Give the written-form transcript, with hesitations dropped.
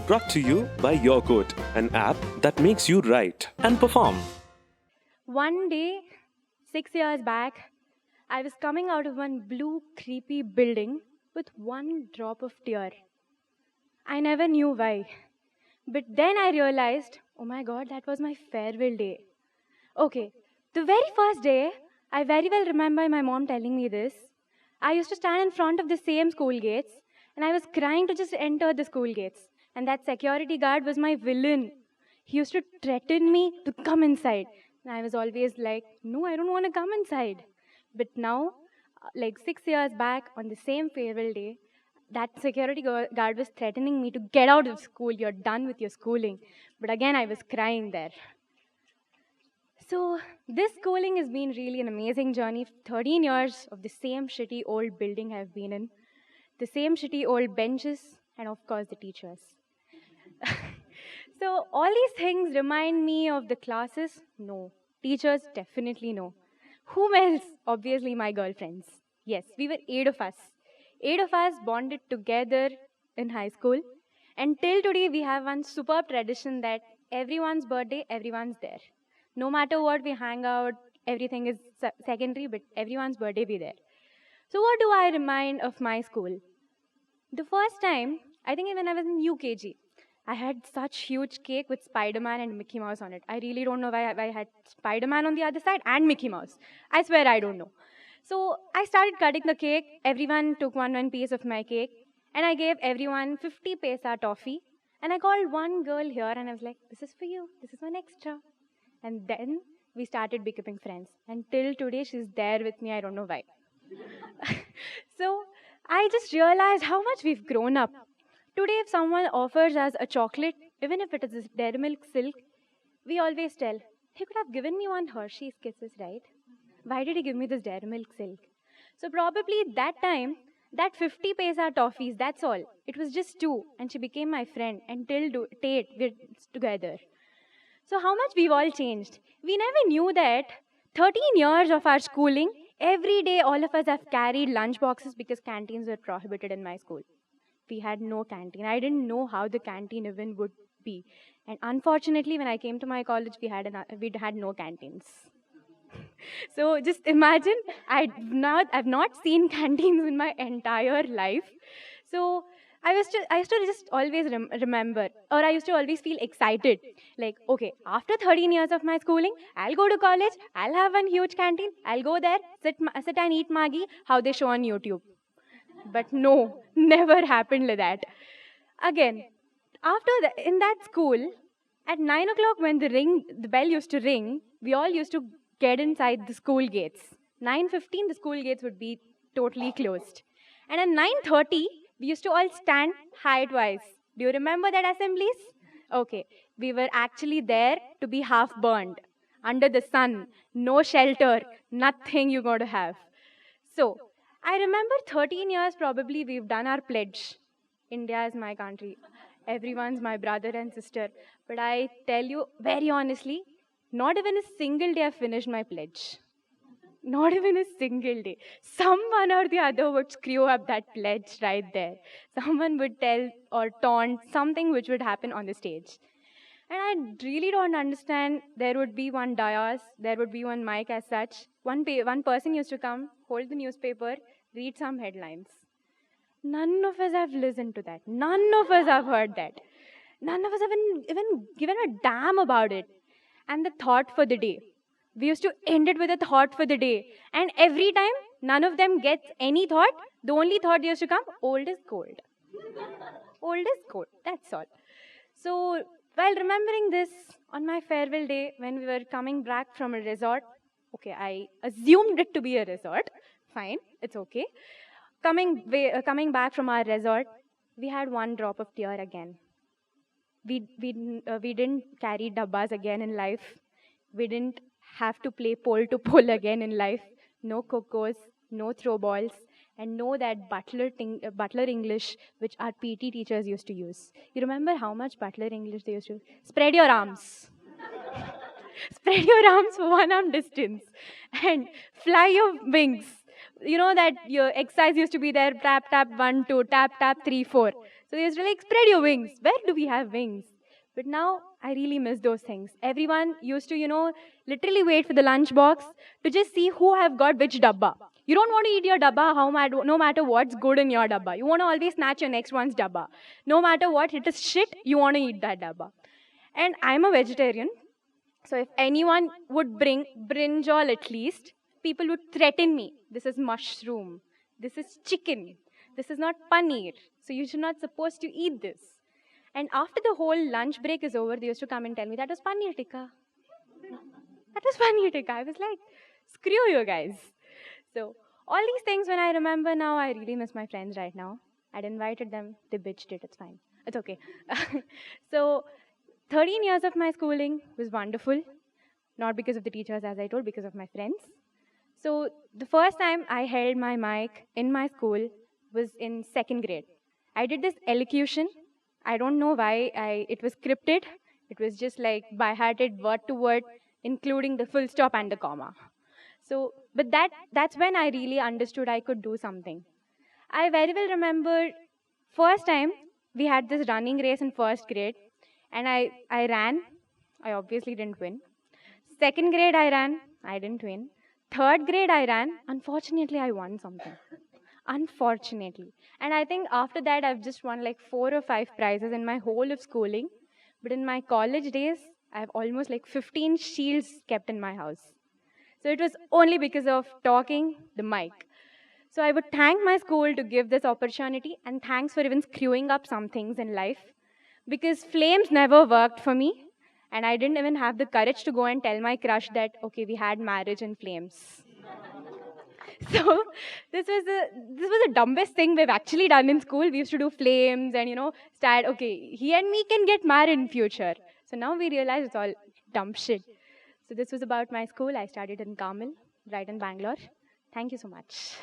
Brought to you by Yogurt, an app that makes you write and perform. One day, 6 years back, I was coming out of one blue, creepy building with one drop of tear. I never knew why. But then I realized, oh my god, that was my farewell day. Okay, the very first day, I very well remember my mom telling me this. I used to stand in front of the same school gates and I was crying to just enter the school gates. And that security guard was my villain. He used to threaten me to come inside. And I was always like, no, I don't want to come inside. But now, like 6 years back, on the same farewell day, that security guard was threatening me to get out of school. You're done with your schooling. But again, I was crying there. So, this schooling has been really an amazing journey. 13 years of the same shitty old building I've been in, the same shitty old benches, and of course, the teachers. So, all these things remind me of the classes? No. Teachers? Definitely no. Whom else? Obviously, my girlfriends. Yes, we were 8 of us. 8 of us bonded together in high school. And till today, we have one superb tradition that everyone's birthday, everyone's there. No matter what, we hang out, everything is secondary, but everyone's birthday, we there. So, what do I remind of my school? The first time, I think when I was in UKG, I had such huge cake with Spider-Man and Mickey Mouse on it. I really don't know why I had Spider-Man on the other side and Mickey Mouse. I swear I don't know. So I started cutting the cake. Everyone took one piece of my cake. And I gave everyone 50 paisa toffee. And I called one girl here and I was like, this is for you. This is one extra. And then we started becoming friends. And till today, she's there with me. I don't know why. So I just realized how much we've grown up. Today, if someone offers us a chocolate, even if it is a Dairy Milk Silk, we always tell, he could have given me one Hershey's Kisses, right? Why did he give me this Dairy Milk Silk? So probably that time, that 50 paisa toffees, that's all. It was just two, and she became my friend. And till date, we're together. So how much we've all changed. We never knew that 13 years of our schooling, every day all of us have carried lunch boxes because canteens were prohibited in my school. We had no canteen. I didn't know how the canteen even would be. And unfortunately, when I came to my college, we had no canteens. So just imagine, I've not seen canteens in my entire life. So I used to just always remember, or I used to always feel excited. Like, okay, after 13 years of my schooling, I'll go to college, I'll have one huge canteen, I'll go there, sit and eat Maggi, how they show on YouTube. But no, never happened like that. Again, in that school, at 9 o'clock when the bell used to ring, we all used to get inside the school gates. 9:15, the school gates would be totally closed. And at 9:30, we used to all stand height-wise. Do you remember that assemblies? Okay, we were actually there to be half burned, under the sun, no shelter, nothing you're going to have. So, I remember 13 years probably we've done our pledge. India is my country. Everyone's my brother and sister. But I tell you very honestly, not even a single day I finished my pledge. Not even a single day. Someone or the other would screw up that pledge right there. Someone would tell or taunt something which would happen on the stage. And I really don't understand. There would be one dais, there would be one mic as such. One person used to come, hold the newspaper, read some headlines. None of us have listened to that. None of us have heard that. None of us have even given a damn about it. And the thought for the day. We used to end it with a thought for the day. And every time, none of them gets any thought. The only thought used to come, old is gold. Old is gold. That's all. So, while remembering this on my farewell day, when we were coming back from a resort, okay, I assumed it to be a resort. Fine, it's okay. Coming back from our resort, we had one drop of tear again. We didn't carry dabbas again in life. We didn't have to play pole to pole again in life. No cocos, no throw balls, and no that butler English which our PT teachers used to use. You remember how much butler English they used to? Spread your arms. Spread your arms for 1 arm distance and fly your wings. You know that your exercise used to be there, tap, tap, 1, 2, tap, tap, 3, 4. So they used to like, spread your wings. Where do we have wings? But now I really miss those things. Everyone used to, literally wait for the lunch box to just see who have got which dabba. You don't want to eat your dabba no matter what's good in your dabba. You want to always snatch your next one's dabba. No matter what, it is shit, you want to eat that dabba. And I'm a vegetarian. So if anyone would bring brinjal at least, people would threaten me. This is mushroom. This is chicken. This is not paneer. So you're not supposed to eat this. And after the whole lunch break is over, they used to come and tell me, that was paneer tikka. That was paneer tikka. I was like, screw you guys. So all these things, when I remember now, I really miss my friends right now. I'd invited them. They bitched it. It's fine. It's okay. So 13 years of my schooling was wonderful. Not because of the teachers, as I told, because of my friends. So the first time I held my mic in my school was in 2nd grade. I did this elocution. I don't know why it was scripted. It was just like by-hearted word to word, including the full stop and the comma. So, but that's when I really understood I could do something. I very well remember first time we had this running race in 1st grade, and I ran. I obviously didn't win. 2nd grade I ran. I didn't win. 3rd grade I ran. Unfortunately, I won something. Unfortunately. And I think after that, I've just won like 4 or 5 prizes in my whole of schooling. But in my college days, I have almost like 15 shields kept in my house. So it was only because of talking the mic. So I would thank my school to give this opportunity, and thanks for even screwing up some things in life. Because flames never worked for me, and I didn't even have the courage to go and tell my crush that, okay, we had marriage in flames. So this was the dumbest thing we've actually done in school. We used to do flames and, start, okay, he and me can get married in future. So now we realize it's all dumb shit. So this was about my school. I studied in Carmel, right in Bangalore. Thank you so much.